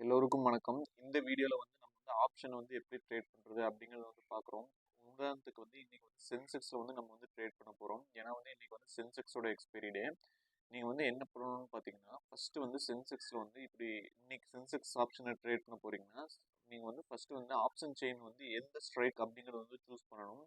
எல்லோருக்கும் வணக்கம். இந்த வீடியோல நம்ம ஆப்ஷன் எப்படி ட்ரேட் பண்றது அப்படிங்கிறத பார்க்குறோம். உதாரணத்துக்கு இன்னைக்கு சென்செக்ஸ்ல நம்ம ட்ரேட் பண்ண போறோம். ஏன்னா இன்னைக்கு சென்செக்ஸோட எக்ஸ்பைரி டே. நீங்க என்ன பண்ணணும்னு பார்த்தீங்கன்னா, ஃபர்ஸ்ட் சென்செக்ஸ்ல இப்படி இன்னைக்கு சென்செக்ஸ் ஆப்ஷனை ட்ரேட் பண்ண போறீங்கன்னா, நீங்க ஃபர்ஸ்ட் ஆப்ஷன் செயின் எந்த ஸ்ட்ரைக் அப்படிங்கிறத சூஸ் பண்ணணும்.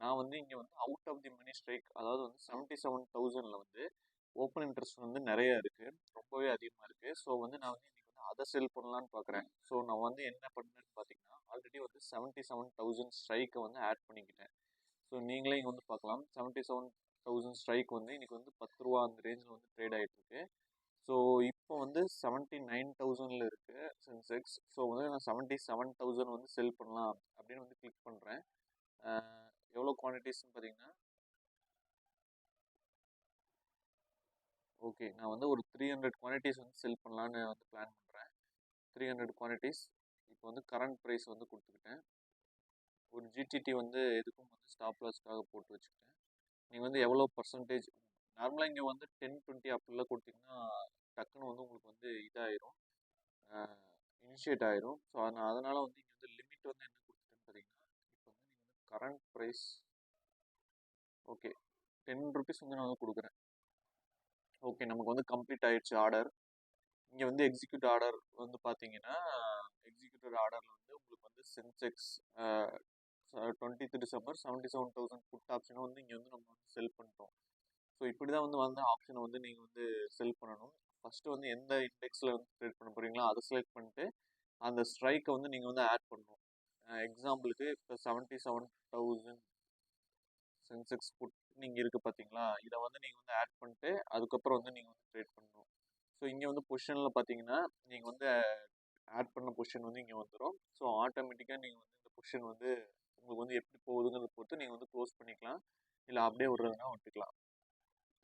நான் இங்க out of the money strike, அதாவது 77,000ல ஓப்பன் இன்ட்ரெஸ்ட் நிறைய இருக்கு, ரொம்பவே அதிகமா இருக்கு. ஸோ நான் இன்னைக்கு அதை செல் பண்ணலான்னு பார்க்குறேன். ஸோ நான் என்ன பண்ணேன்னு பார்த்தீங்கன்னா, ஆல்ரெடி 77,000 ஸ்ட்ரைக்கை ஆட் பண்ணிக்கிட்டேன். ஸோ நீங்களே இங்கே பார்க்கலாம், 77,000 ஸ்ட்ரைக் இன்னைக்கு 10 ரூபா அந்த ரேஞ்சில் ட்ரேட் ஆகிட்டு இருக்கு. ஸோ இப்போ 79,000ல இருக்கு சென்செக்ஸ். ஸோ நான் 77,000 செல் பண்ணலாம் அப்படின்னு கிளிக் பண்ணுறேன். எவ்வளோ குவான்டிட்டிஸ்ன்னு பார்த்தீங்கன்னா, ஓகே, நான் ஒரு 300 குவான்டிட்டிஸ் செல் பண்ணலான்னு பிளான் பண்ணுறேன். 300 குவான்டிட்டிஸ். இப்போ கரண்ட் ப்ரைஸ் கொடுத்துக்கிட்டேன். ஒரு ஜிடிடி எதுக்கும் ஸ்டாப் லாஸ்க்காக போட்டு வச்சுக்கிட்டேன். நீங்கள் எவ்வளோ பர்சன்டேஜ், நார்மலாக இங்கே 10-20 அப்படிலாம் கொடுத்தீங்கன்னா டக்குன்னு உங்களுக்கு இதாயிரும், இனிஷியேட் ஆயிரும். ஸோ அதனால் இங்கே லிமிட் என்ன கொடுத்துட்டேன்னு பார்த்தீங்கன்னா, இப்போ நீங்கள் கரண்ட் ப்ரைஸ் ஓகே 10 ருபீஸ் நான் கொடுக்குறேன். ஓகே, நமக்கு கம்ப்ளீட் ஆயிடுச்சு ஆர்டர். இங்கே எக்ஸிக்யூட் ஆர்டர் பார்த்தீங்கன்னா, எக்ஸிக்யூட்டட் ஆர்டரில் உங்களுக்கு சென்செக்ஸ் 23 டிசம்பர் 77,000 புட் ஆப்ஷனை இங்கே நம்ம செல் பண்ணிட்டோம். ஸோ இப்படி தான் ஆப்ஷனை நீங்கள் செல் பண்ணணும். ஃபஸ்ட்டு எந்த இண்டெக்ஸில் ட்ரேட் பண்ண போகிறீங்களோ அதை செலக்ட் பண்ணிட்டு அந்த ஸ்ட்ரைக்கை நீங்கள் ஆட் பண்ணணும். எக்ஸாம்பிளுக்கு இப்போ 77,000 சென்செக்ஸ் புட் நீங்கள் இருக்குது பார்த்தீங்களா, இதை நீங்கள் ஆட் பண்ணிட்டு அதுக்கப்புறம் நீங்கள் ட்ரேட் பண்ணணும். ஸோ இங்கே பொசிஷனில் பார்த்தீங்கன்னா, நீங்கள் ஆட் பண்ண பொசிஷன் இங்கே வந்துடும். ஸோ ஆட்டோமேட்டிக்காக நீங்கள் இந்த பொசிஷன் உங்களுக்கு எப்படி போகுதுங்கிறத பொறுத்து நீங்கள் க்ளோஸ் பண்ணிக்கலாம், இல்லை அப்படியே விடுறதுனா விட்டுக்கலாம்.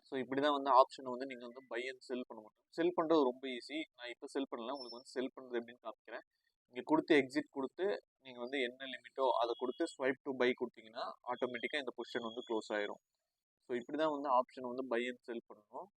ஸோ இப்படி தான் ஆப்ஷனை நீங்கள் பை அண்ட் செல் பண்ண மாட்டோம். செல் பண்ணுறது ரொம்ப ஈஸி. நான் இப்போ செல் பண்ணல, உங்களுக்கு செல் பண்ணுறது எப்படின்னு காமிக்கிறேன். இங்கே கொடுத்து எக்ஸிட் கொடுத்து நீங்கள் என்ன லிமிட்டோ அதை கொடுத்து ஸ்வைப் டு பை கொடுத்தீங்கன்னா ஆட்டோமேட்டிக்காக இந்த பொசிஷன் க்ளோஸ் ஆயிரும். ஸோ இப்படி தான் ஆப்ஷனை பை அண்ட் செல் பண்ணணும்.